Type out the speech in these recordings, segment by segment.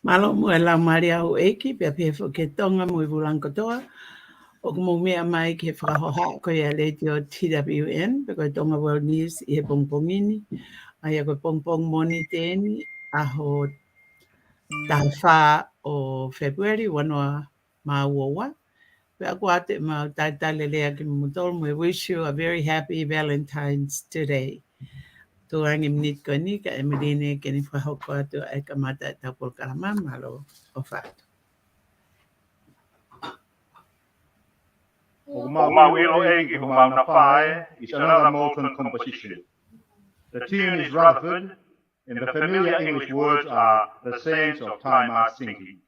Malo mo e la mari au eki, pia pia fo ke tonga mo i vulang katoa. O mo mea mai ke whakahoha ko ia le te o TWN, pe koe tonga World News i he pongpongini. Ai a koe pongpong moni tēni, aho tāwha o February, wanoa mā uowa. Pe aku ate ma taitale lea ki mutol, we wish you a very happy Valentine's today. Tuangi minit ko ni ka emeline ke ni whahoko atu ai ka mata e tapol karama malo o whātu. Ogmawilo Egi Humana Fae is another molten composition. The tune is Rutherford, and the familiar English words are the sands of time are sinking.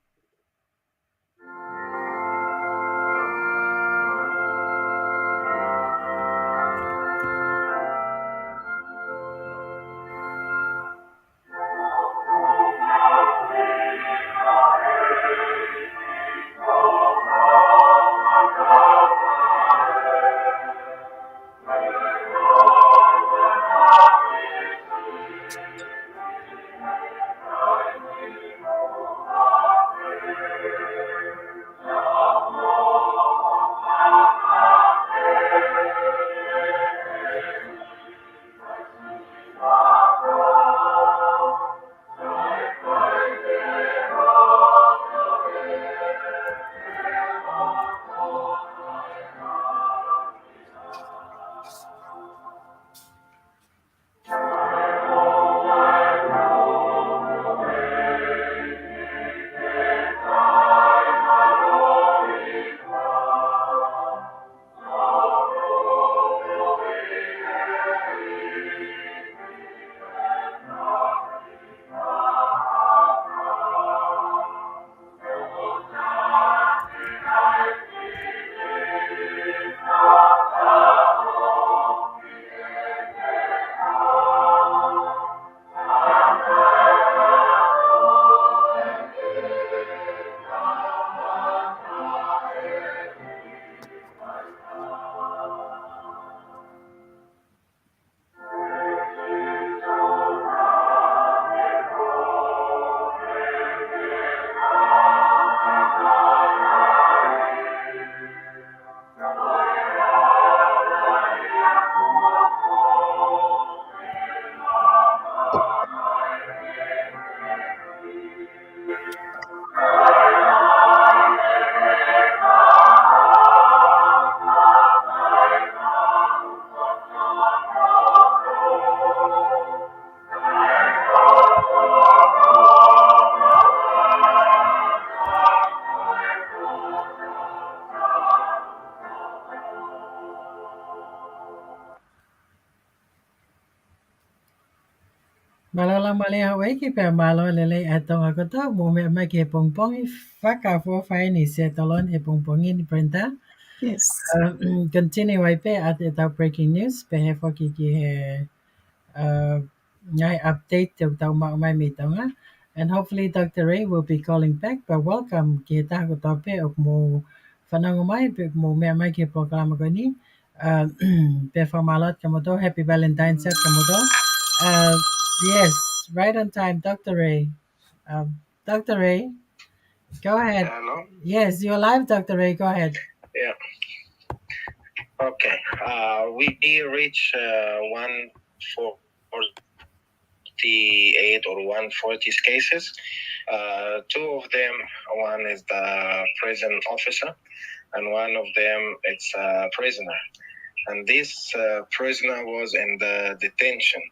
Malala male Hawaii ki pe malo lele atong akoto mo me ma ke pongpong whaka fo whai ni se talon e pongpongi ni Brenda. Yes. Continue ai pe at the breaking news pe he foki ki he ngai update te tau ma mai mi tonga. And hopefully Dr. Ray will be calling back, but welcome ki ta ko tope ok mo whanango mai pe mo me mai ki programa ko ni. Pe whamalot kamoto, happy Valentine's at kamoto. Yes, right on time, Dr. Ray. Dr. Ray, go ahead. Hello? Yes, you're live, Dr. Ray. Go ahead. Yeah. Okay. We reach 148 or 140 cases. Two of them, one is the prison officer, and one of them it's a prisoner. And this prisoner was in the detention.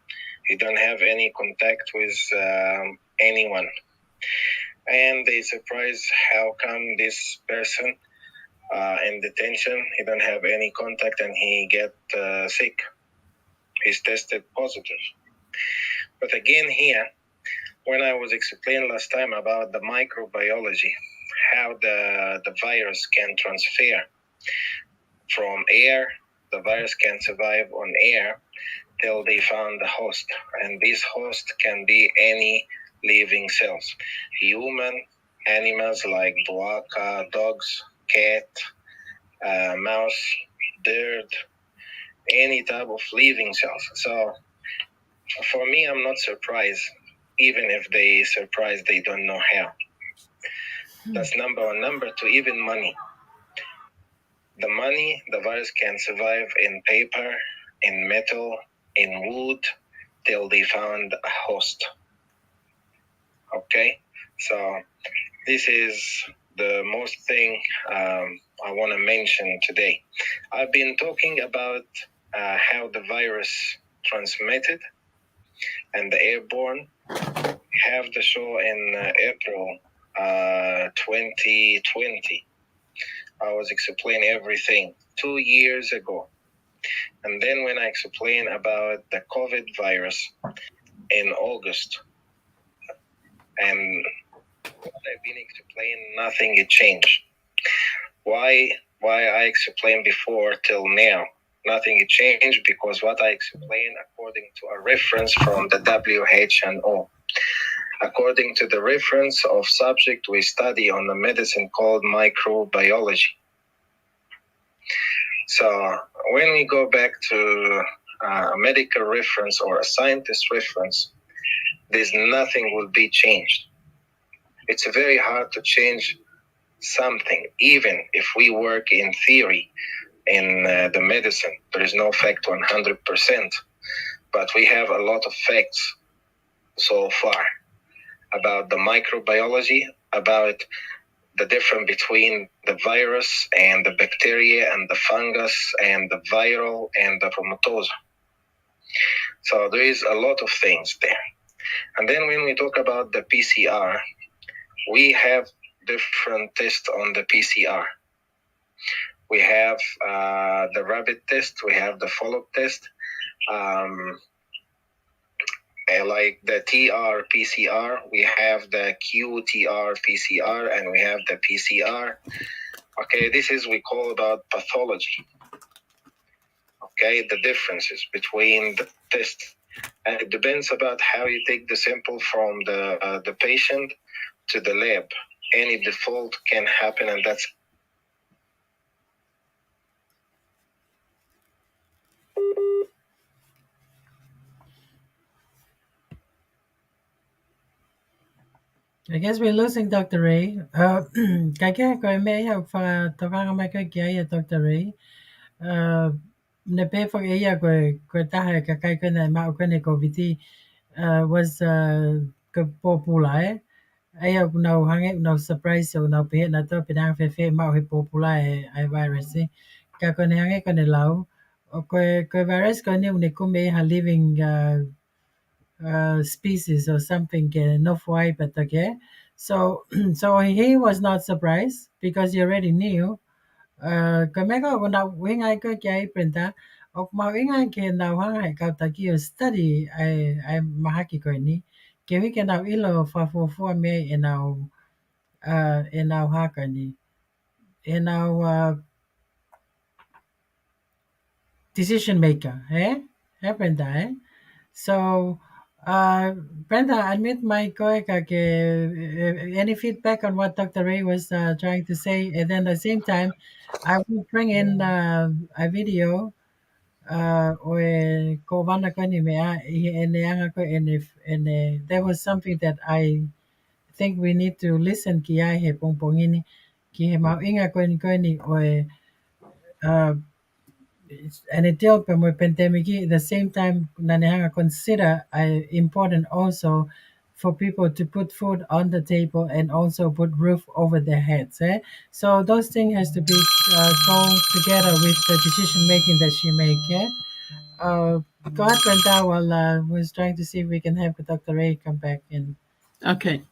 He don't have any contact with anyone. And they surprised how come this person in detention, he don't have any contact and he get sick. He's tested positive. But again here, when I was explaining last time about the microbiology, how the virus can transfer from air, the virus can survive on air till they found the host. And this host can be any living cells, human, animals like buaka, dogs, cat, mouse, bird, any type of living cells. So for me, I'm not surprised. Even if they surprised, they don't know how. That's number one. Number two, even money. The virus can survive in paper, in metal, in wood, till they found a host. Okay? So this is the most thing I want to mention today. I've been talking about how the virus transmitted and the airborne. Have the show in April 2020. I was explaining everything 2 years ago. And then when I explained about the COVID virus in August, and what I've been explaining, nothing had changed. Why I explained before till now, nothing had changed, because what I explained according to a reference from the WHO. According to the reference of subject we study on the medicine called microbiology. So when we go back to a medical reference or a scientist reference, there's nothing will be changed. It's very hard to change something, even if we work in theory in the medicine. There is no fact 100%, but we have a lot of facts so far about the microbiology, about the difference between the virus and the bacteria and the fungus and the viral and the rheumatosa. So there is a lot of things there. And then when we talk about the PCR, we have different tests on the PCR. We have the rabbit test, we have the follow-up test, like the TR-PCR, we have the QTR-PCR, and we have the PCR. Okay, this is we call about pathology. Okay, the differences between the tests. And it depends about how you take the sample from the patient to the lab. Any default can happen, and that's I guess we're losing Dr. Ray. Kaya ko may have tokang may kaya Dr. Ray. Ne pe for aya ko taha kakai ko na ma ko ne COVID was ko popular. Aya no hange no surprise so no pe na to pinang fe ma he popular ai virus ka ko ne hange ko ne lau ko virus ko ne ko me ha living species or something no why but okay so so he was not surprised because he already knew kameko na winga ko kaya printa ok mawinga ke na wanga ka taki study I mahaki ko ni ke we can now ilo for me in our haka ni in our decision maker printa so Brenda, admit my any feedback on what Dr. Ray was trying to say, and then at the same time, I will bring in a video or ko vana ko ni mea and if there was something that I think we need to listen ki ai he pongpongini ki he mau inga ko ni o uh, and it dealt with pandemic at the same time nanehanga consider important also for people to put food on the table and also put roof over their heads so those things has to be go together with the decision making that she make go ahead Brenda while was trying to see if we can have Dr. Ray come back in. Okay.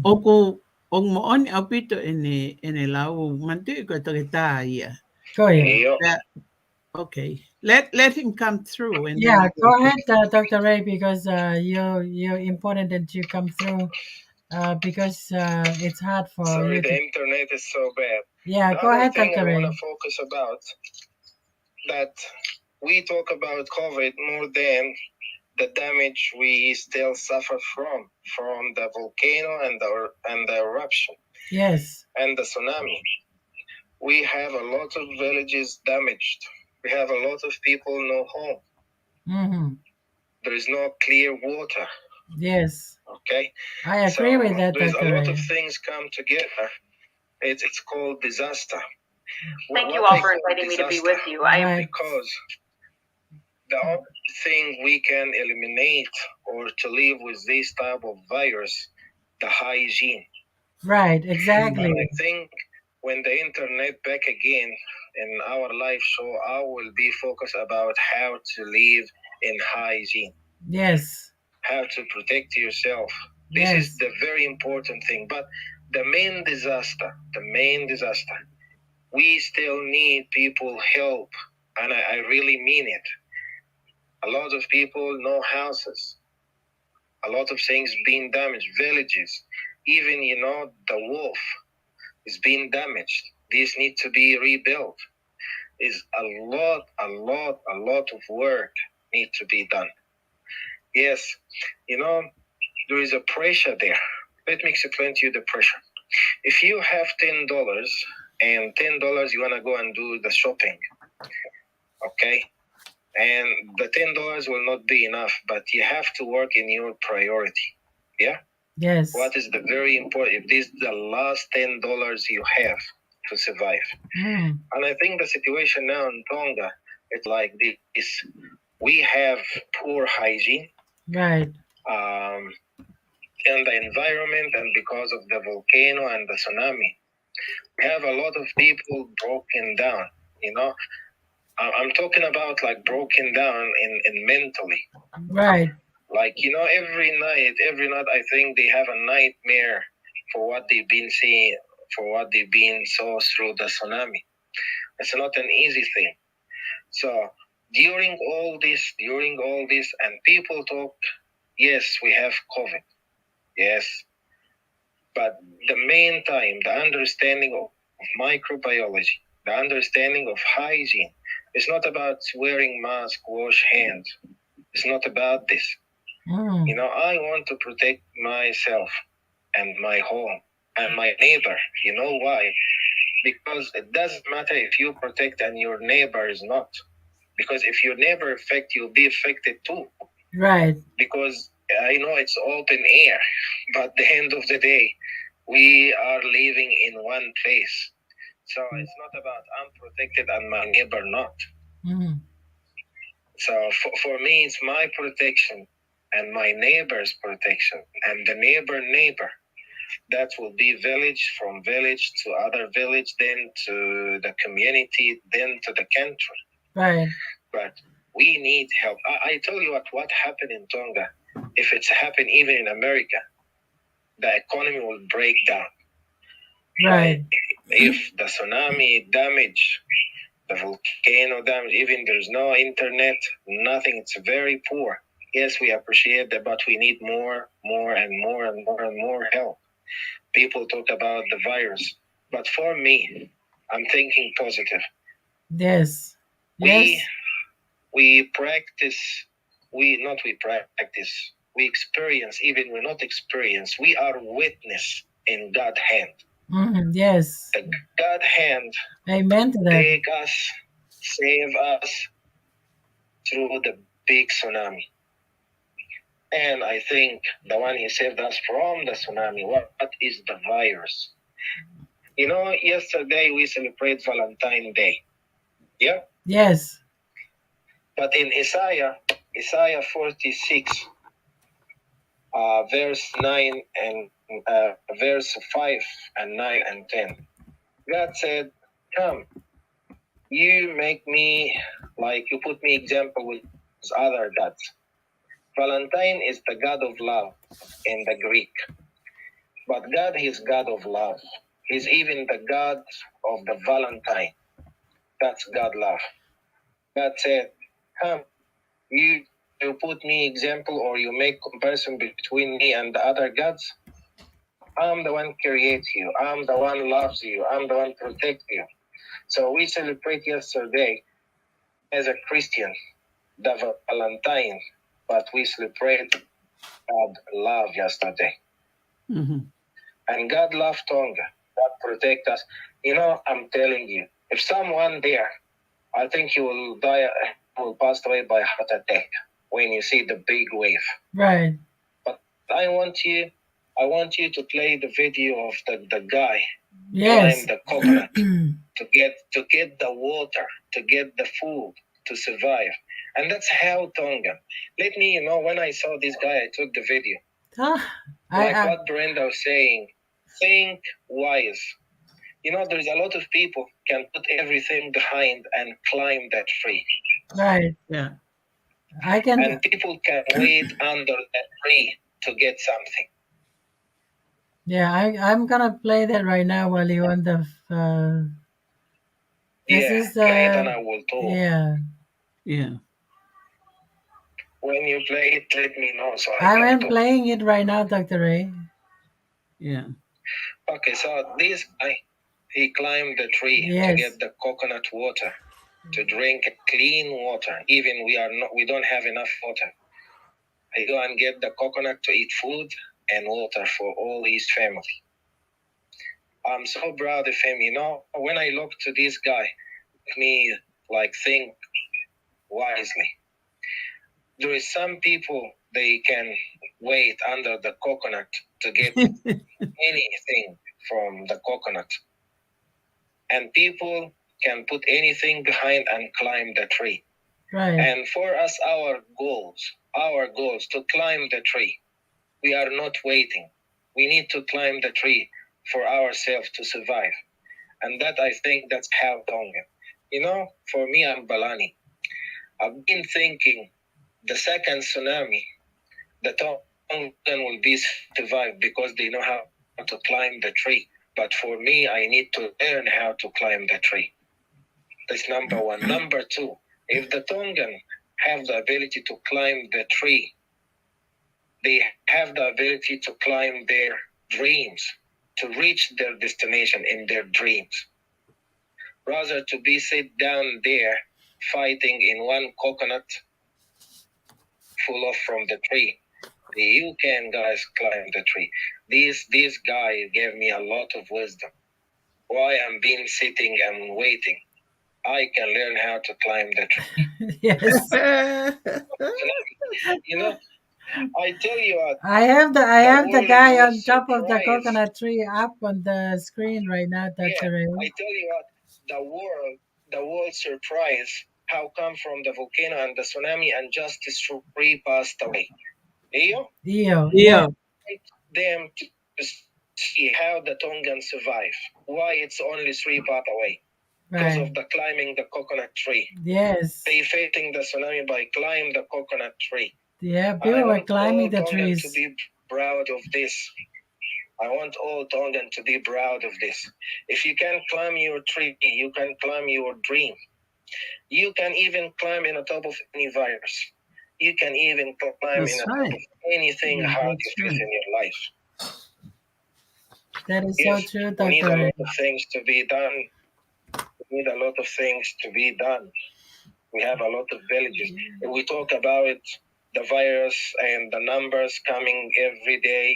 Oku og mo on aupito ene lau mantu ko toke tā ia. Go ahead. Okay. Let him come through and Yeah, then go ahead, Dr. Ray, because you're important that you come through because it's hard for sorry, you. The internet is so bad. Yeah, The go other ahead, thing Dr. I want Ray. to focus about that we talk about COVID more than the damage we still suffer from the volcano and the eruption. Yes. And the tsunami. We have a lot of villages damaged. We have a lot of people no home. Mm-hmm. There is no clear water. Yes. Okay. I agree with that, There's a Dr. lot Ray. of things come together. It's called disaster. Thank What you all I for call inviting me to be disaster, with you. I Right. because the only thing we can eliminate or to live with this type of virus, the hygiene. Right, And exactly. I think when the internet back again in our live show, I will be focused about how to live in hygiene, Yes. how to protect yourself. This Yes. is the very important thing. But the main disaster, we still need people help. And I really mean it. A lot of people, no houses. A lot of things being damaged, villages. Even, the wolf is being damaged. These need to be rebuilt. Is a lot of work need to be done. Yes, there is a pressure there. Let me explain to you the pressure. If you have $10 and $10 you want to go and do the shopping, okay? And the $10 will not be enough, but you have to work in your priority. Yeah? Yes. What is the very important? If this is the last $10 you have to survive. Mm. And I think the situation now in Tonga, it's like this. We have poor hygiene Right. in the environment, and because of the volcano and the tsunami, we have a lot of people broken down. I'm talking about like broken down in mentally. Right. Like, every night, I think they have a nightmare for what they've been seeing, for what they've been saw through the tsunami. It's not an easy thing. So during all this, and people talk, yes, we have COVID. Yes. But the main time, the understanding of microbiology, the understanding of hygiene, it's not about wearing mask, wash hands. It's not about this. Mm. I want to protect myself and my home and my neighbor. You know why? Because it doesn't matter if you protect and your neighbor is not. Because if your neighbor affected, you'll be affected too. Right. Because I know it's open air, but at the end of the day, we are living in one place. So it's not about I'm protected and my neighbor not. Mm. So for me, it's my protection and my neighbor's protection and the neighbor. That will be village, from village to other village, then to the community, then to the country. Right. But we need help. I tell you what happened in Tonga, if it's happened even in America, the economy will break down. Right. If the tsunami damage, the volcano damage, even there's no internet, nothing, it's very poor. Yes, we appreciate that, but we need more and more help. People talk about the virus, but for me, I'm thinking positive. Yes. Yes. We experience, even we're not experienced, we are witness in God's hand. Mm. Yes. The God hand Amen to that. take us, save us through the big tsunami. And I think the one he saved us from the tsunami, what is the virus? Yesterday we celebrate Valentine's Day. Yeah? Yes. But in Isaiah 46, verse 9 and verse 5 and 9 and 10, God said, come, you make me, like you put me example with other gods. Valentine is the god of love in the Greek. But God is God of love. He's even the God of the Valentine. That's God love. God said, come, you put me example, or you make comparison between me and the other gods. I'm the one create you. I'm the one loves you. I'm the one protect you. So we celebrate yesterday as a Christian, the Valentine, but we celebrate God love yesterday. Mm-hmm. And God love Tonga. God protect us. I'm telling you, if someone there, I think he will die, will pass away by heart attack when you see the big wave. Right. But I want you to play the video of the guy Yes. climb the coconut to get the water, to get the food, to survive. And that's how Tongan. Let me, when I saw this guy, I took the video. Like what Brenda was saying, think wise. There's a lot of people can put everything behind and climb that tree. Right. Yeah. And people can wait under that tree to get something. Yeah, I'm gonna play that right now while you're on the. This is play it and I will talk. Yeah. Yeah. When you play it, let me know so I can am talk. playing it right now, Dr. Ray. Yeah. Okay, so this guy, he climbed the tree to Yes. get the coconut water, to drink clean water. Even we don't have enough water. He go and get the coconut to eat food and water for all his family. I'm so proud of him. When I look to this guy, me think wisely. There is some people, they can wait under the coconut to get anything from the coconut. And people can put anything behind and climb the tree. Right. And for us, our goals to climb the tree, we are not waiting. We need to climb the tree for ourselves to survive. And that, I think, that's how Tonga. For me, I'm Balani. I've been thinking the second tsunami, the Tongan will be survived because they know how to climb the tree. But for me, I need to learn how to climb the tree. That's number one. Number two, if the Tongan have the ability to climb the tree, they have the ability to climb their dreams, to reach their destination in their dreams. Rather to be sit down there fighting in one coconut full off from the tree. You can, guys, climb the tree. This guy gave me a lot of wisdom. Why I'm been sitting and waiting. I can learn how to climb the tree. Yes. I tell you what. I have the guy on top of the surprised. coconut tree up on the screen right now, Dr. Ray. I tell you what, the world surprised how come from the volcano and the tsunami and just three passed away. Dio. Yeah. Them to see how the Tongans survive. Why it's only three passed away. Because of the climbing the coconut tree. Yes. They facing the tsunami by climbing the coconut tree. Yeah, people were climbing the Tongan trees. to be proud of this. I want all Tongan to be proud of this. If you can climb your tree, you can climb your dream. You can even climb in the top of any virus. You can even climb in the top of anything hard you face in your life. That is so true, Dr. We need a lot of things to be done. We need a lot of things to be done. We have a lot of villages. We talk about the virus and the numbers coming every day,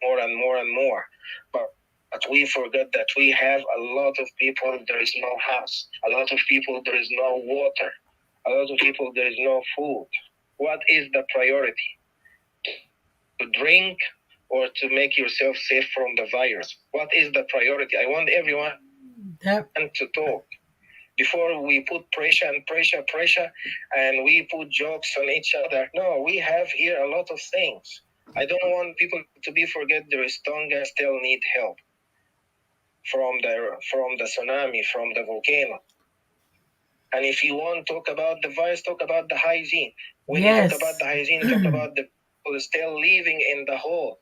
more and more and more. But we forget that we have a lot of people, there is no house. A lot of people, there is no water. A lot of people, there is no food. What is the priority? To drink or to make yourself safe from the virus? What is the priority? I want everyone to talk. Before we put pressure and we put jokes on each other. No, we have here a lot of things. I don't want people to be forget there is Tonga still need help from the tsunami, from the volcano. And if you want to talk about the virus, talk about the hygiene. When you talk about the hygiene, talk about the people still living in the hole.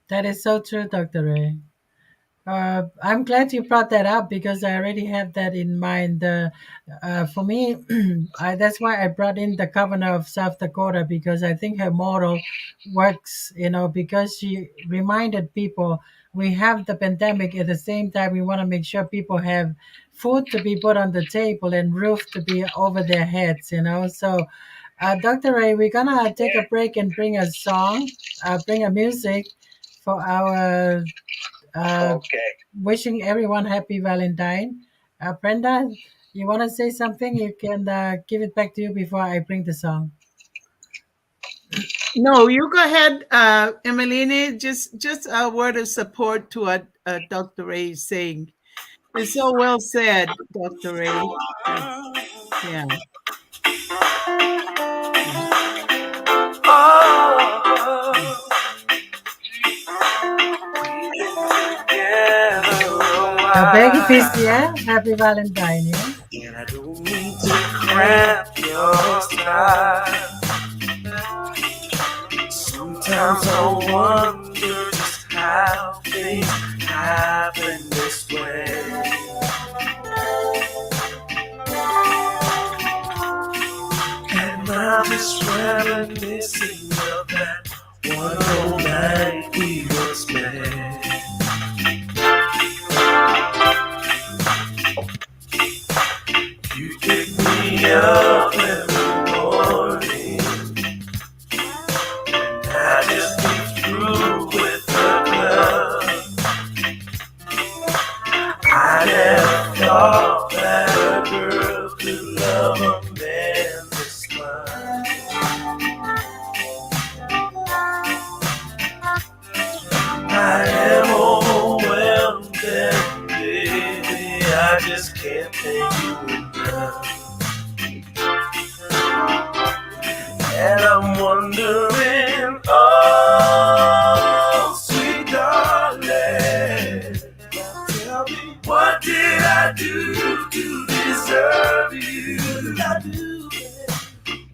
That is so true, Dr. Ray. I'm glad you brought that up because I already have that in mind. For me, that's why I brought in the governor of South Dakota because I think her model works, because she reminded people we have the pandemic at the same time. We want to make sure people have food to be put on the table and roof to be over their heads, So, Dr. Ray, we're going to take a break and bring a song, bring a music for our wishing everyone happy Valentine. Brenda, you want to say something? You can give it back to you before I bring the song. No, you go ahead, Emeline. Just a word of support to what Dr. Ray is saying. It's so well said, Dr. Ray. Yeah. Beg Fisia, happy Valentine, yeah? And I don't mean to cramp your style. Sometimes I wonder just how things happen this way. And I'm just reminiscing of that one whole night we were spent. You pick me up every morning, and I just be through with the club. I never thought that a girl could love a man this much. I am overwhelmed and baby, I just can't thank you enough. And I'm wondering, oh, sweet darling, tell me, what did I do to deserve you?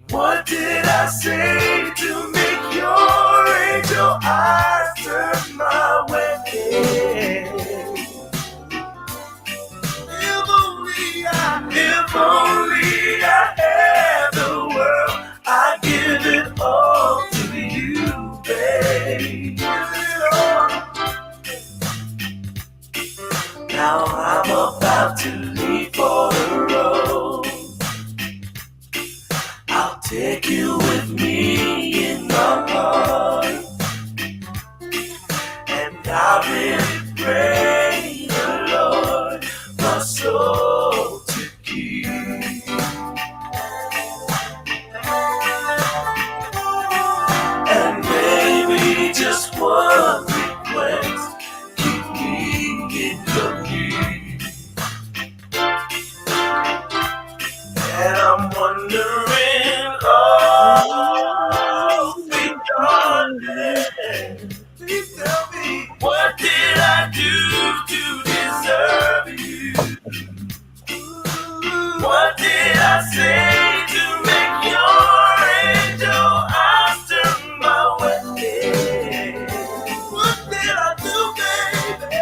What did I say to make your angel eyes turn my way? If only I had the world, I'd give it all to you, babe. Now I'm about to leave for the road. I'll take you with me in my heart, and I really pray the Lord my soul to keep. And maybe just one request, keep me in your need. And I'm wondering, oh, sweet darling, please tell me, what did I do to deserve you? What did I say to make your angel eyes turn my way? What did I do, baby?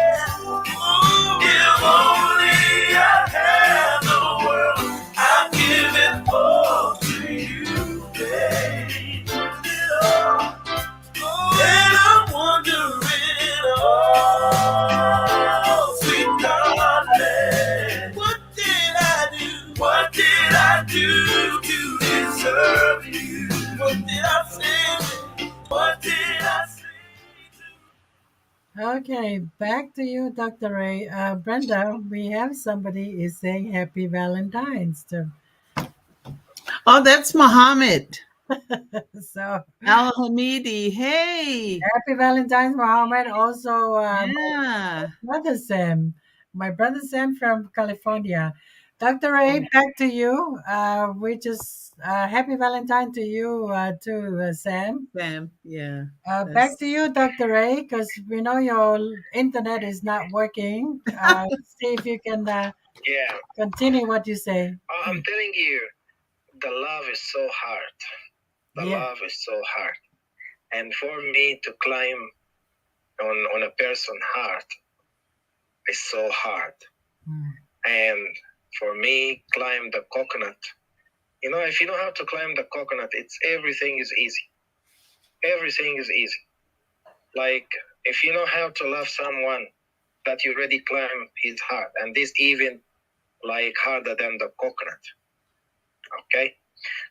If only I had the world, I'd give it all to you, babe. And I'm wondering, oh, sweet darling, what did I do? What did I do to deserve you? What did I say? What did I say? Okay, back to you, Dr. Ray. Brenda, we have somebody is saying happy Valentine's too. Oh, that's Mohammed So Al Hamidi. Hey. happy Valentine's, Mohammed. Also, Yeah. brother Sam, my brother Sam from California. Dr. Ray, back to you. We just happy Valentine to you too, Sam. Sam. Yeah. Back to you, Dr. Ray, because we know your internet is not working. See if you can Yeah, continue what you say. I'm telling you, the love is so hard. The Yeah. love is so hard. And for me to climb on a person's heart is so hard. Mm. And for me, climb the coconut. You know, if you know how to climb the coconut, everything is easy. Everything is easy. Like if you know how to love someone, that you already climb his heart, and this even like harder than the coconut. Okay?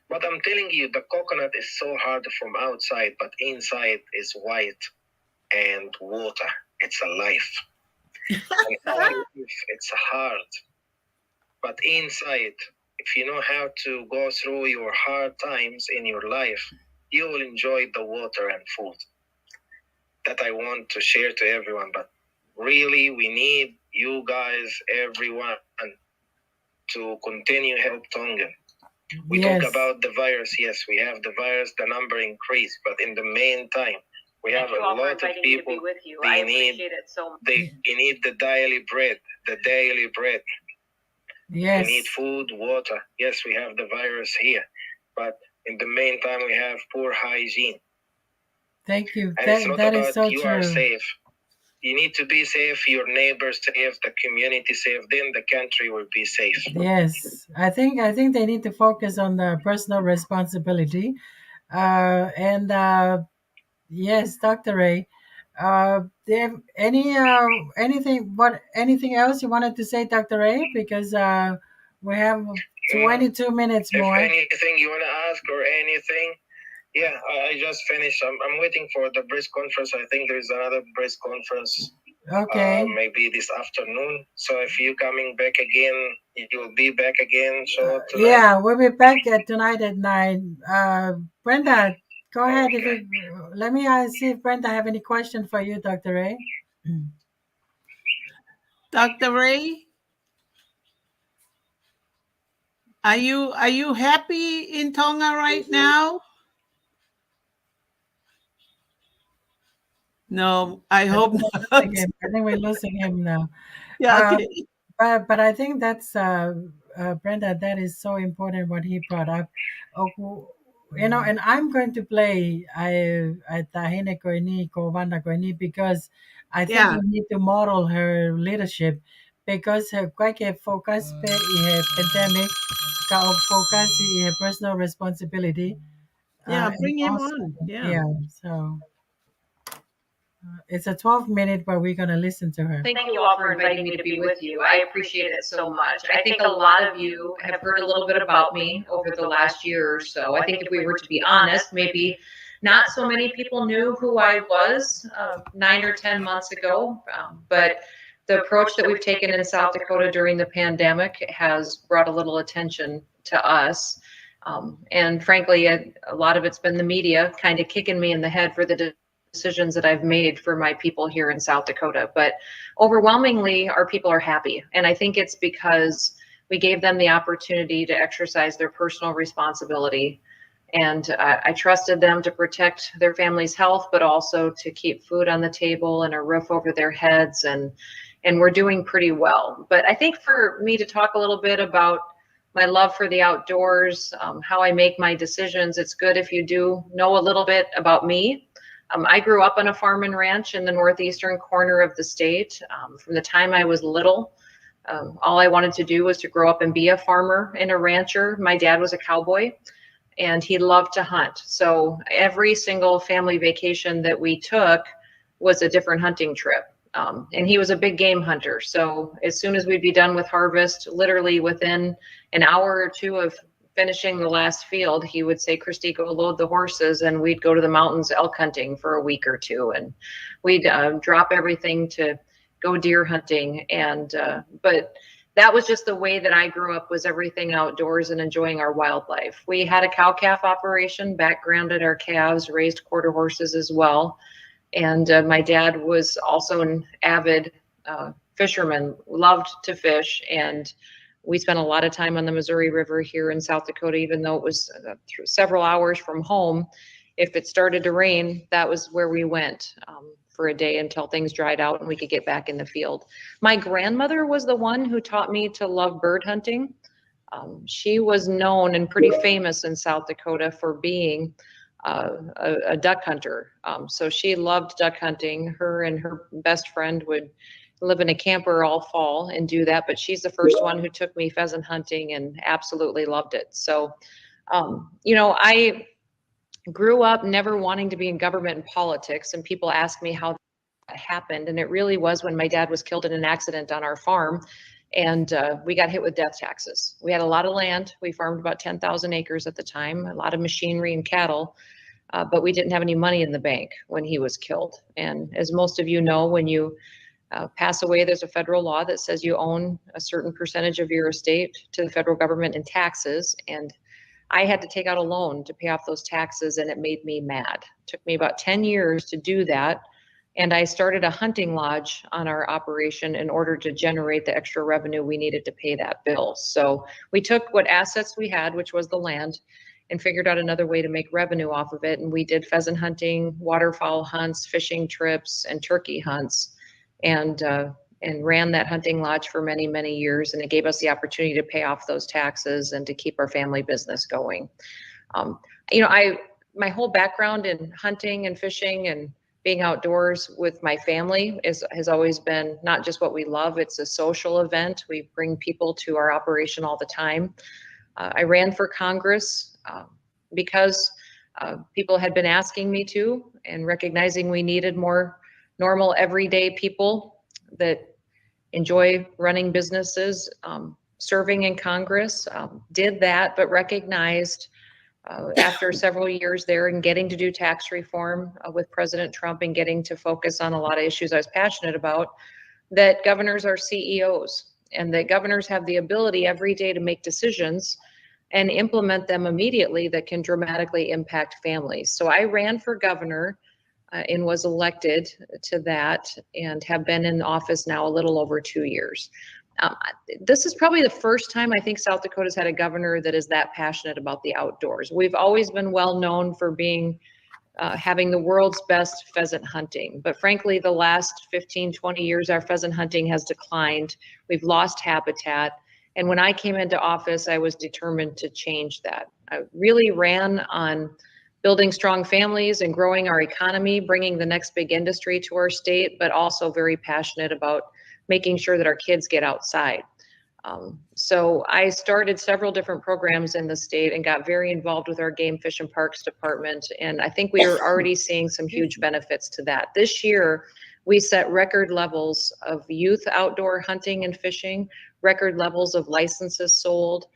But I'm telling you, the coconut is so hard from outside, but inside is white and water. It's a life. And it's hard. But inside, if you know how to go through your hard times in your life, you will enjoy the water and food. That I want to share to everyone, but really we need you guys, everyone, to continue help Tongan. We Yes. talk about the virus. Yes, we have the virus, the number increased, but in the meantime, we have a lot of people. They need the daily bread, Yes. We need food, water. Yes, we have the virus here, but in the meantime, we have poor hygiene. Thank you. And it's not that about is so you true. are safe. You need to be safe, your neighbors safe, the community safe, then the country will be safe. Yes, I think they need to focus on the personal responsibility. And yes, Dr. Ray, do you have anything else you wanted to say, Dr. Ray? Because we have 22 minutes If more. anything you want to ask or anything, yeah, I just finished. I'm waiting for the press conference. I think there is another press conference. Okay. Maybe this afternoon. So if you're coming back again, you will be back again. So tonight. Yeah, we'll be back tonight at 9. Brenda, go ahead. If you, let me see if Brenda have any question for you, Dr. Ray. Dr. Ray, are you happy in Tonga right now? No, I hope not. I think we're losing him now. Yeah, okay. But I think that's Brenda. That is so important what he brought up. You know, and I'm going to play Tahine Koini Kovana Koini because I think we need to model her leadership because her quite focus pe ihe pandemic ka focus ihe personal responsibility. Yeah, bring him also, on. Yeah. So. It's a 12-minute, but we're going to listen to her. Thank you all for inviting me to be with you. I appreciate it so much. I think a lot of you have heard a little bit about me over the last year or so. I think if we were to be honest, maybe not so many people knew who I was 9 or 10 months ago, but the approach that we've taken in South Dakota during the pandemic has brought a little attention to us. And frankly, a lot of it's been the media kind of kicking me in the head for the decisions that I've made for my people here in South Dakota. But overwhelmingly, our people are happy. And I think it's because we gave them the opportunity to exercise their personal responsibility. And I trusted them to protect their family's health, but also to keep food on the table and a roof over their heads. And we're doing pretty well. But I think for me to talk a little bit about my love for the outdoors, how I make my decisions, it's good if you do know a little bit about me. I grew up on a farm and ranch in the northeastern corner of the state. From the time I was little, all I wanted to do was to grow up and be a farmer and a rancher. My dad was a cowboy and he loved to hunt. So every single family vacation that we took was a different hunting trip. And he was a big game hunter. So as soon as we'd be done with harvest, literally within an hour or two of finishing the last field, he would say, Christy, go load the horses, and we'd go to the mountains elk hunting for a week or two, and we'd drop everything to go deer hunting. And but that was just the way that I grew up, was everything outdoors and enjoying our wildlife. We had a cow-calf operation, backgrounded our calves, raised quarter horses as well. And my dad was also an avid fisherman, loved to fish, and we spent a lot of time on the Missouri River here in South Dakota, even though it was several hours from home. If it started to rain, that was where we went for a day until things dried out and we could get back in the field. My grandmother was the one who taught me to love bird hunting. She was known and pretty famous in South Dakota for being a duck hunter. So she loved duck hunting. Her and her best friend would live in a camper all fall and do that, but she's the first one who took me pheasant hunting and absolutely loved it. So, you know, I grew up never wanting to be in government and politics, and people ask me how that happened. And it really was when my dad was killed in an accident on our farm, and we got hit with death taxes. We had a lot of land. We farmed about 10,000 acres at the time, a lot of machinery and cattle, but we didn't have any money in the bank when he was killed. And as most of you know, when you pass away, there's a federal law that says you own a certain percentage of your estate to the federal government in taxes. And I had to take out a loan to pay off those taxes, and it made me mad. It took me about 10 years to do that. And I started a hunting lodge on our operation in order to generate the extra revenue we needed to pay that bill. So we took what assets we had, which was the land, and figured out another way to make revenue off of it. And we did pheasant hunting, waterfowl hunts, fishing trips, and turkey hunts, and ran that hunting lodge for many, many years. And it gave us the opportunity to pay off those taxes and to keep our family business going. You know, my whole background in hunting and fishing and being outdoors with my family has always been not just what we love, it's a social event. We bring people to our operation all the time. I ran for Congress because people had been asking me to, and recognizing we needed more normal, everyday people that enjoy running businesses, serving in Congress. Did that, but recognized after several years there and getting to do tax reform with President Trump and getting to focus on a lot of issues I was passionate about, that governors are CEOs, and that governors have the ability every day to make decisions and implement them immediately that can dramatically impact families. So I ran for governor and was elected to that, and have been in office now a little over 2 years. This is probably the first time I think South Dakota's had a governor that is that passionate about the outdoors. We've always been well known for being having the world's best pheasant hunting, but frankly, the last 15, 20 years, our pheasant hunting has declined. We've lost habitat. And when I came into office, I was determined to change that. I really ran on building strong families and growing our economy, bringing the next big industry to our state, but also very passionate about making sure that our kids get outside. So I started several different programs in the state and got very involved with our Game Fish and Parks Department. And I think we are already seeing some huge benefits to that. This year, we set record levels of youth outdoor hunting and fishing, record levels of licenses sold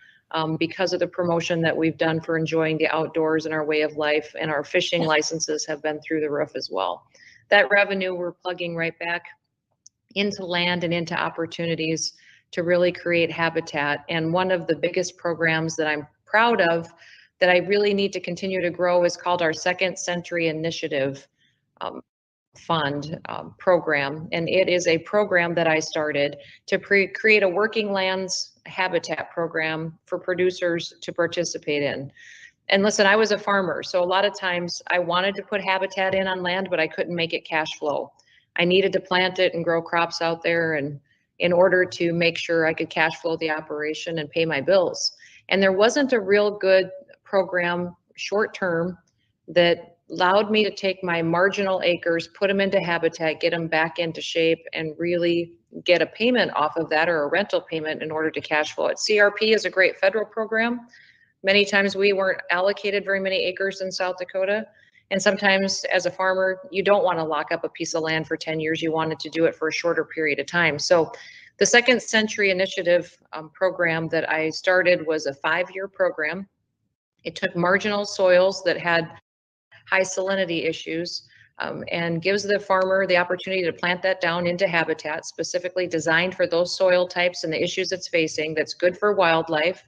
because of the promotion that we've done for enjoying the outdoors and our way of life. And our fishing licenses have been through the roof as well. That revenue we're plugging right back into land and into opportunities to really create habitat. And one of the biggest programs that I'm proud of that I really need to continue to grow is called our Second Century Initiative Fund program. And it is a program that I started to create a working lands habitat program for producers to participate in. And listen, I was a farmer, so a lot of times I wanted to put habitat in on land, but I couldn't make it cash flow. I needed to plant it and grow crops out there, and in order to make sure I could cash flow the operation and pay my bills. And there wasn't a real good program short term that allowed me to take my marginal acres, put them into habitat, get them back into shape, and really get a payment off of that, or a rental payment, in order to cash flow it. CRP is a great federal program. Many times we weren't allocated very many acres in South Dakota. And sometimes as a farmer, you don't want to lock up a piece of land for 10 years. You wanted to do it for a shorter period of time. So the Second Century Initiative program that I started was a 5-year program. It took marginal soils that had high salinity issues and gives the farmer the opportunity to plant that down into habitat specifically designed for those soil types and the issues it's facing, that's good for wildlife,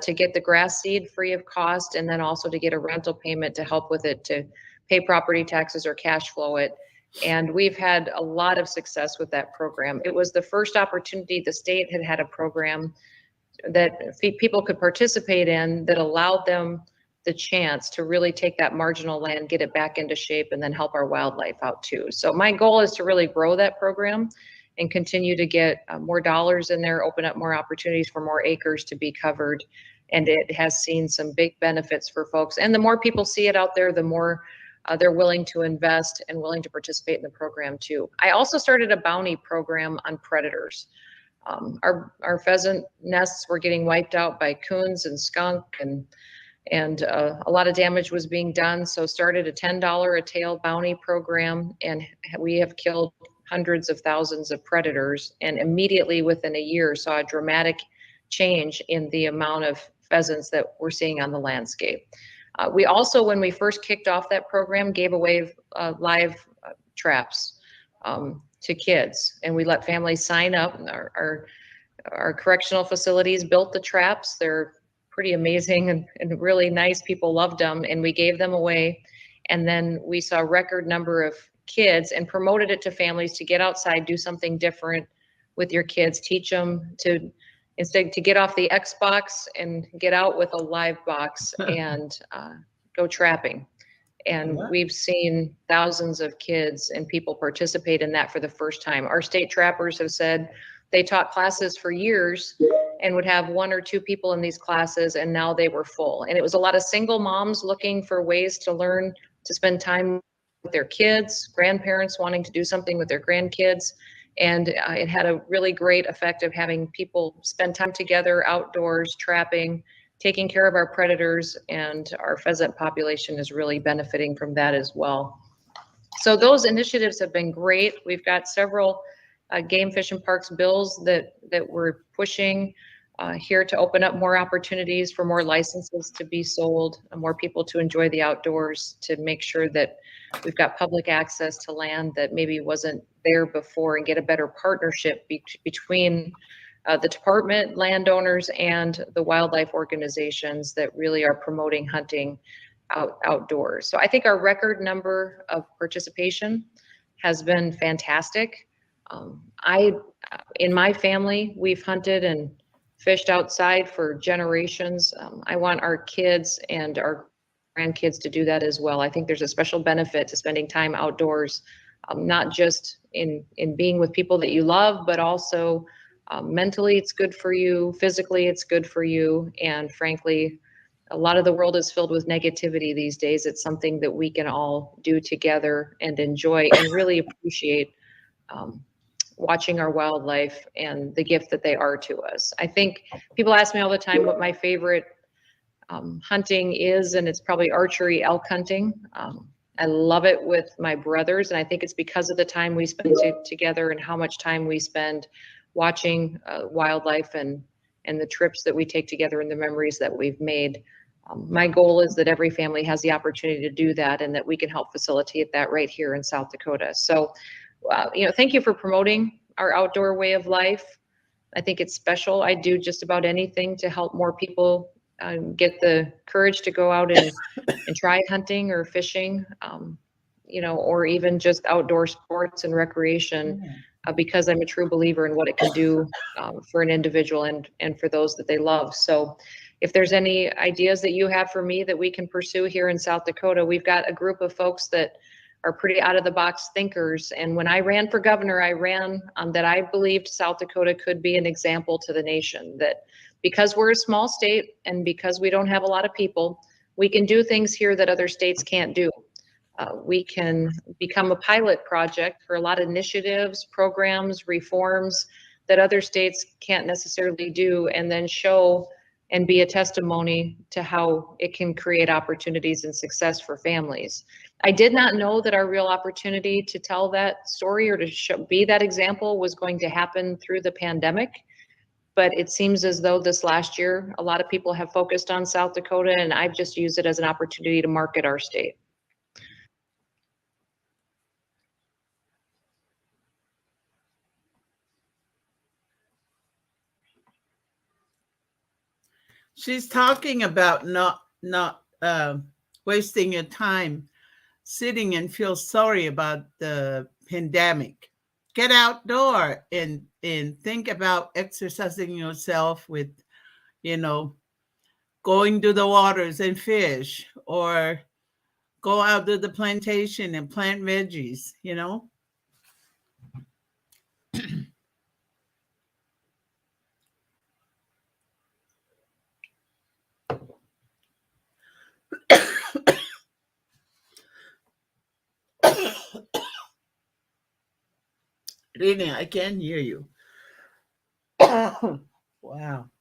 to get the grass seed free of cost, and then also to get a rental payment to help with it, to pay property taxes or cash flow it. And we've had a lot of success with that program. It was the first opportunity the state had a program that people could participate in that allowed them the chance to really take that marginal land, get it back into shape, and then help our wildlife out too. So my goal is to really grow that program and continue to get more dollars in there, open up more opportunities for more acres to be covered. And it has seen some big benefits for folks. And the more people see it out there, the more they're willing to invest and willing to participate in the program too. I also started a bounty program on predators. Our pheasant nests were getting wiped out by coons and skunk, and a lot of damage was being done. So started a $10 a tail bounty program, and we have killed hundreds of thousands of predators, and immediately within a year saw a dramatic change in the amount of pheasants that we're seeing on the landscape. We also, when we first kicked off that program, gave away live traps to kids, and we let families sign up. Our correctional facilities built the traps. They're pretty amazing and really nice. People loved them, and we gave them away. And then we saw a record number of kids and promoted it to families to get outside, do something different with your kids, teach them to instead to get off the Xbox and get out with a live box and go trapping. And we've seen thousands of kids and people participate in that for the first time. Our state trappers have said they taught classes for years and would have 1 or 2 people in these classes, and now they were full. And it was a lot of single moms looking for ways to learn to spend time with their kids, grandparents wanting to do something with their grandkids. And it had a really great effect of having people spend time together outdoors, trapping, taking care of our predators, and our pheasant population is really benefiting from that as well. So those initiatives have been great. We've got several game fish and parks bills that we're pushing here to open up more opportunities for more licenses to be sold, and more people to enjoy the outdoors, to make sure that we've got public access to land that maybe wasn't there before, and get a better partnership between the department, landowners, and the wildlife organizations that really are promoting hunting outdoors. So I think our record number of participation has been fantastic. In my family, we've hunted and fished outside for generations. I want our kids and our grandkids to do that as well. I think there's a special benefit to spending time outdoors, not just in being with people that you love, but also mentally it's good for you, physically it's good for you, and frankly, a lot of the world is filled with negativity these days. It's something that we can all do together and enjoy and really appreciate watching our wildlife and the gift that they are to us. I think people ask me all the time what my favorite hunting is, and it's probably archery elk hunting. I love it with my brothers, and I think it's because of the time we spend together and how much time we spend watching wildlife and the trips that we take together and the memories that we've made. My goal is that every family has the opportunity to do that, and that we can help facilitate that right here in South Dakota. So, thank you for promoting our outdoor way of life. I think it's special. I do just about anything to help more people get the courage to go out and try hunting or fishing, or even just outdoor sports and recreation, because I'm a true believer in what it can do for an individual and for those that they love. So if there's any ideas that you have for me that we can pursue here in South Dakota, we've got a group of folks that are pretty out of the box thinkers. And when I ran for governor, I ran that I believed South Dakota could be an example to the nation, that because we're a small state and because we don't have a lot of people, we can do things here that other states can't do. We can become a pilot project for a lot of initiatives, programs, reforms that other states can't necessarily do, and then show and be a testimony to how it can create opportunities and success for families. I did not know that our real opportunity to tell that story or to be that example was going to happen through the pandemic. But it seems as though this last year, a lot of people have focused on South Dakota, and I've just used it as an opportunity to market our state. She's talking about not wasting your time sitting and feel sorry about the pandemic. Get outdoor and think about exercising yourself with, going to the waters and fish, or go out to the plantation and plant veggies, Rene, I can't hear you. Wow.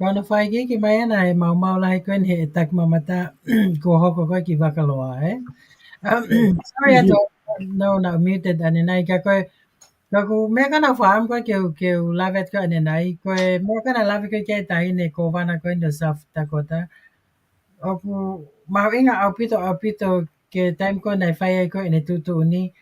Kono whai ki mai ana e mau lahi koe ni he tak mamata ko hoko koe ki wakaloa, eh? Sorry ato, no na muted ane nai ka koe, ka ku mea kana whaam koe ke u lavet koe ane nai, koe mea kana lavi koe kia tahi ne ko wana koe no South Dakota. Oku mau inga aupito ke time ko nai whai ai koe ne tutu uni,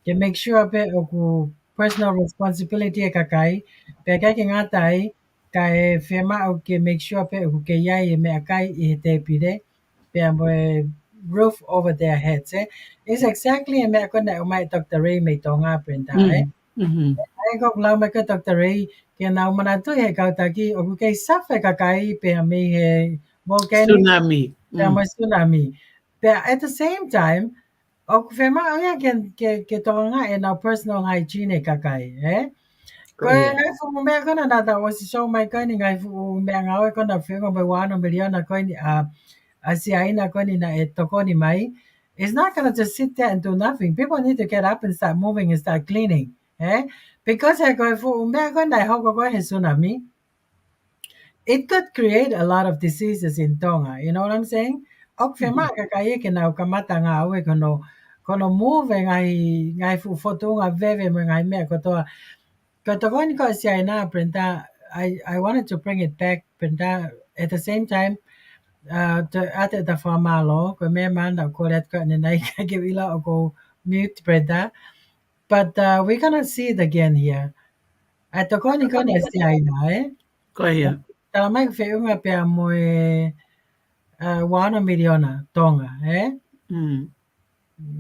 ke make sure pe oku personal responsibility e kakai, pe kai ke ngatai, ka e whiama au ke make sure pe oku ke iai e mea kai I he te pide, pe amo e roof over their heads, eh? It's exactly e mea kona o mai Dr. Ray me tonga prenda, eh? Ai ko lau mai ka Dr. Ray, ke nau mana tu he kautaki, oku ke safe kakai pe ame he volcanic Tsunami. amo tsunami. But at the same time, o whema oia ke tonga e nau personal hygiene e kakai, eh? Ko e Koia. ngai fu mea kona nata o si show mai koe ni ngai fu mea ngau e kona whengo mai wano miliona koe ni a si aina koe ni na e toko ni mai. It's not gonna just sit there and do nothing. People need to get up and start moving and start cleaning, eh? Because e koe fu mea koe nai hoko koe he tsunami, it could create a lot of diseases in Tonga. You know what I'm saying? Ok whema ka kai ke nau kamata ngā aue kono move ngai fu fotunga veve mo ngai mea kotoa. Ko toko ni ko si ai nā Brenda, I wanted to bring it back Brenda at the same time to ate the for Malo ko me mana ko let ko ni nai ka give ila o go mute Brenda. But we're gonna see it again here. At toko ni ko na si ai nā Koia. Tala mai whiunga pia mo wana miliona Tonga, eh? Mm.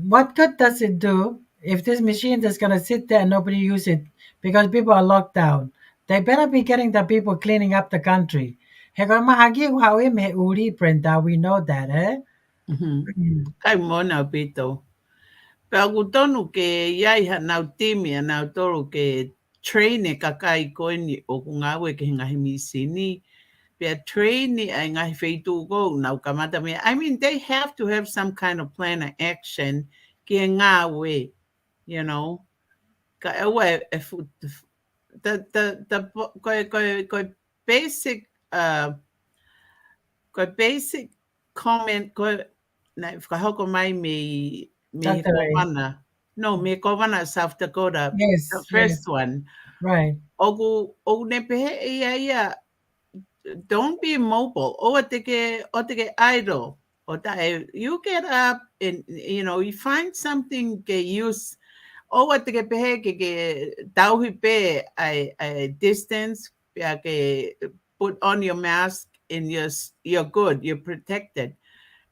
What good does it do if this machine is going to sit there and nobody use it because people are locked down? They better be getting the people cleaning up the country. He ko mahagi how im he uri Brenda, we know that, eh? Kai mona pito. Pea ku tonu ke iai ha nau timi a nau toru ke train e kakai koe ni o ku ngawe ke ngahi misini. Pea train ni ai ngahi wheitu ko nau kamata mea. I mean, they have to have some kind of plan of action ke ngawe, you know. Ka ewa e fu... koe basic basic comment koe na whakahoko mai me he Dr. Ray. kawana. No, me kawana South Dakota, the Yes, first yes, one. right. Ogu ne pehe ia, don't be mobile. O te ke idle. O tae, you get up and, you know, you find something ke use. O te ke pehe ke tauhi pe ai distance, pea ke put on your mask and you're good, you're protected.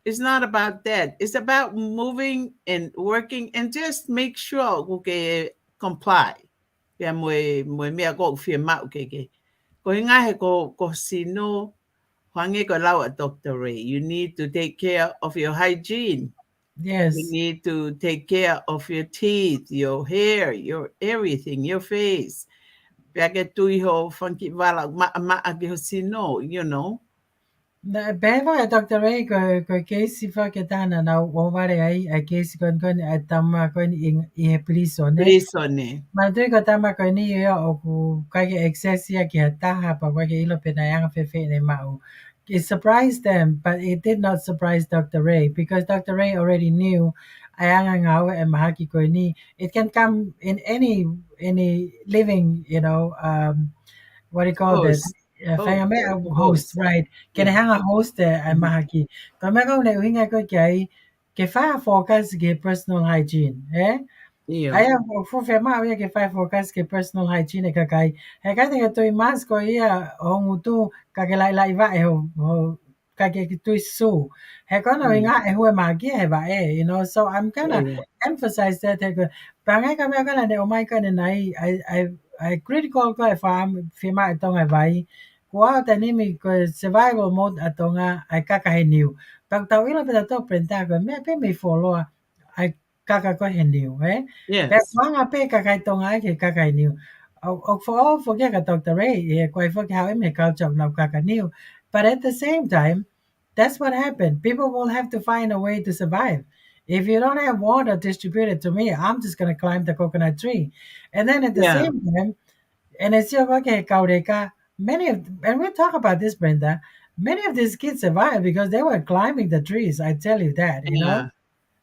It's not about that. It's about moving and working and just make sure ke comply. Pea moe mea ko whia mau ke. Ko inga he ko sino hange ko lau a Dr. Ray. You need to take care of your hygiene. You Yes. need to take care of your teeth, your hair, your everything, your face. Pea ke tui ho whanki wala ma ake ho sino, you know. Na beva e Dr. Ray ko Casey fa ke tana na o ware ai Casey kon a tama kon I he priso ne. Priso ne. Matui ko tama ko ni ia o ku kage excesia ki taha pa kage ilo penayanga fefe ne mau. It surprised them, but it did not surprise Dr. Ray because Dr. Ray already knew ayanga ngawe e mahaki ko ni. It can come in any living, you know, what do you call that? Host. Whainga mea host, Host. right? Kena hanga host e ai mahaki. Ko mea kau ne uhinga ko ki ai ke wha focus ke personal hygiene, eh? Ia. Aia fu whema au ia ke whai focus ke personal hygiene ka kai. He kai tinga tui mask ko ia o ngutu ka ke lai wa e ho ka ke tui su. He kono inga e hue magia he wa e, you know, so I'm gonna Koia. emphasize that he ko. Pangai ka mea kana ne o mai ka ne nai, I critical ko e whema e tonga vai. Kua te nimi ko survival mode a tonga ai kaka he niu. Pag tau ila pita to prenta ko mea pe me follow ai kaka ko he niu, eh? Pe Yes. wanga pe kakai tonga ai ke kakai niu. O for all forget ka Dr. Ray, e koe forget how me culture of kaka niu. But at the same time, that's what happened. People will have to find a way to survive. If you don't have water distributed to me, I'm just gonna climb the coconut tree. And then at the Yeah. same time, and it's your okay, kaureka, and we'll talk about this, Brenda. Many of these kids survived because they were climbing the trees. I tell you that, you know.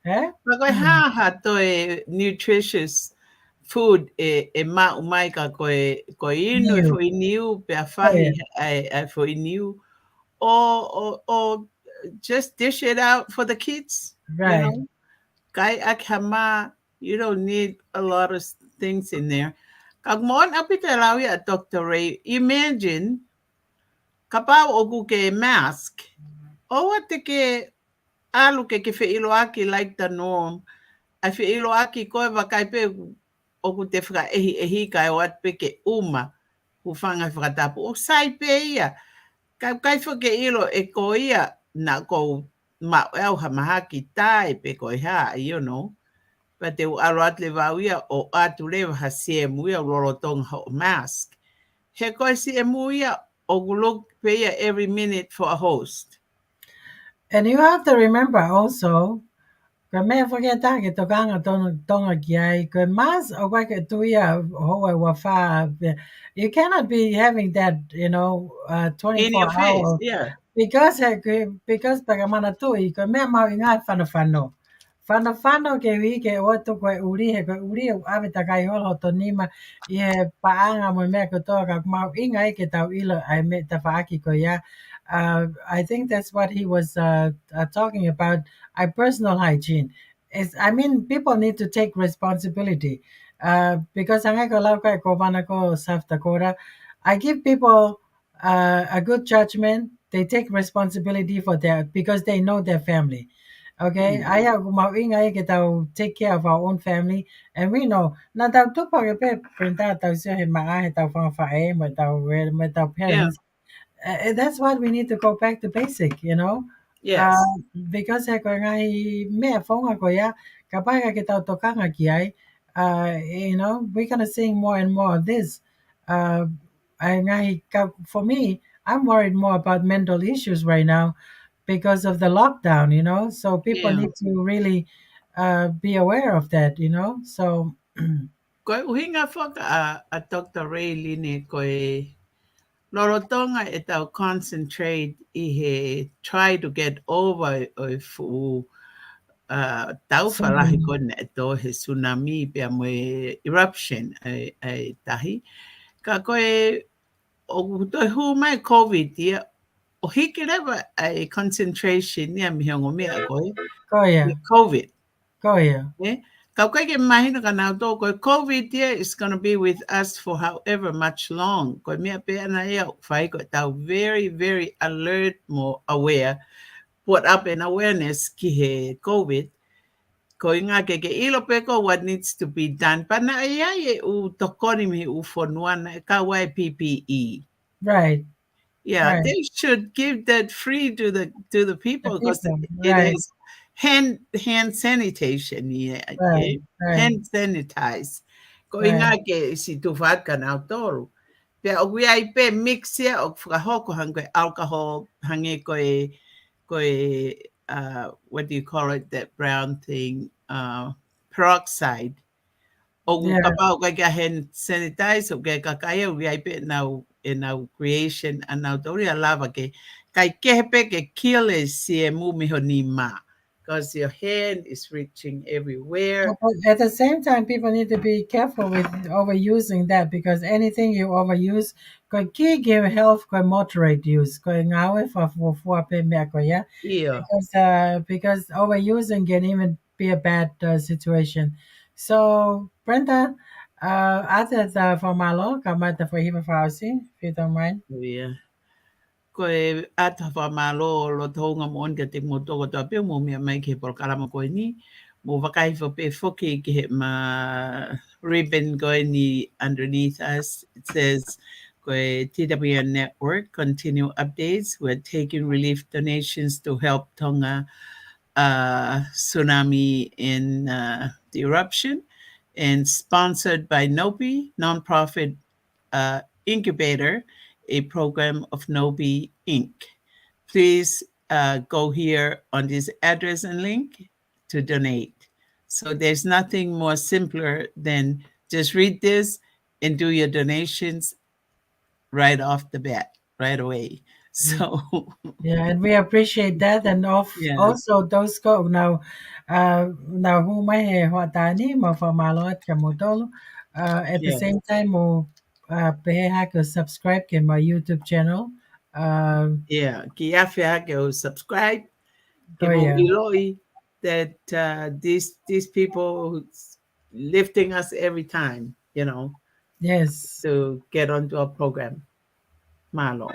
Yeah. Eh? Koe haha toi nutritious food e umai ka koe inu e New. fo iniu pe a Oh whahi yeah. ai fo iniu or just dish it out for the kids, you Right. know. Kai akama, you don't need a lot of things in there. Kag mon apita lawi a Dr. Ray, imagine kapau ogu ke mask. O what ke alu ke whiilo aki like the norm. Ai whiilo aki koe wakai pe oku te whaka ehi kai o at pe ke uma. Hu whanga whakatapu. O sai pe ia. Kai whake ilo e ko ia na ko ma au hamahaki tai pe ko ha, you know. Pa te aro at le vauia o atu lewa ha sie muia rorotong ho mask. He koe sie muia o gulok pe ia every minute for a host. And you have to remember also, ka me forget that ke tokanga tonga kiai ke mas o kwa ke tuia hoa wafa. You cannot be having that, you know, In your 24 face, hour yeah. because pagamana tui ko me mau inga fano. Fano ke wi ke o to ko uri he ko uri ave ta kai hol to nima I he paanga mo me ko to ka mau inga I ke tau ilo ai me ta faaki ko ya. I think that's what he was talking about. Personal hygiene. I mean, people need to take responsibility. Because ang ko lau kai ko bana ko South Dakota, I give people a good judgment. They take responsibility for their because they know their family. Okay, Mm. ayaw mauingay kita take care of our own family, and we know na daw to pag printa daw siya maahe daw pang fae mo daw Yeah, parents. That's what we need to go back to basic, you know. yes. Because ko nga me phone ako ya kapag kita tokang kiai, you know, we're gonna seeing more and more of this. Uh, for me, I'm worried more about mental issues right now because of the lockdown, you know. So people Yeah. need to really be aware of that, you know. So Koe uhinga whaka a Dr. Ray Line koe lorotonga e tau concentrate I he try to get over o fu tau whalahi soon, kone e tō he tsunami pia mo eruption ai tahi. Ka koe o toi hu mai COVID ia o hiki rewa ai concentration ia mihongo mea koe Koya, COVID. Koya, Eh? Kau kai ke mahina ka nau tō koe COVID ia is going to be with us for however much long. Koe mea pe ana ia whai koe tau very, very alert mo aware, put up an awareness ki he COVID. Ko inga ke ilo pe ko what needs to be done. Pana ia e u tokoni mi u fonuana e ka wai PPE. right, Yeah, right. they should give that free to the The people because people, it right, is hand sanitation. Yeah, right, yeah. right, Hand sanitize. Ko right. inga ke si tufat ka na toro. Pe o wi ai pe mix ya o hoko hango alcohol hange ko what do you call it, that brown thing, peroxide. O Yeah, kapao ka hand sanitize o ka kaya wi ai pe now in our creation and now tori lava ke kai kepe ke kill is si mu mi honima because your hand is reaching everywhere. but at the same time, people need to be careful with overusing that because anything you overuse could give health could moderate use. Could ngawe for pe me ko ya Yeah, because overusing can even be a bad situation. So Brenda, other for Malo, kamata for him for if you don't mind. yeah. Ko e ata wha malo lo taunga mo on te mo toko ta pe mo mea mai ke por kalama ko ni mo wakai fo pe foki ke he ma ribbon going ni underneath us. It says ko e TWN network continue updates. We're taking relief donations to help Tonga tsunami in the eruption, and sponsored by NOPI, nonprofit incubator, a program of NOPI Inc. Please go here on this address and link to donate. So there's nothing more simpler than just read this and do your donations right off the bat, right away. So Yeah, and we appreciate that, and yeah, also those go now who may watani mo for malot kamodolo. At the yeah, same time, mo peha ko subscribe to my YouTube channel. yeah. Kiafia go subscribe. Go Ke mo yeah, iloi that these people lifting us every time, yes. to get onto our program. Malo.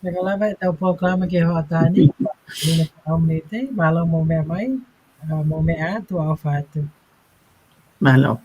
Nakalaba ito programa kay watani. Nina omnite, malo mo may mo may to ao fato. Malo.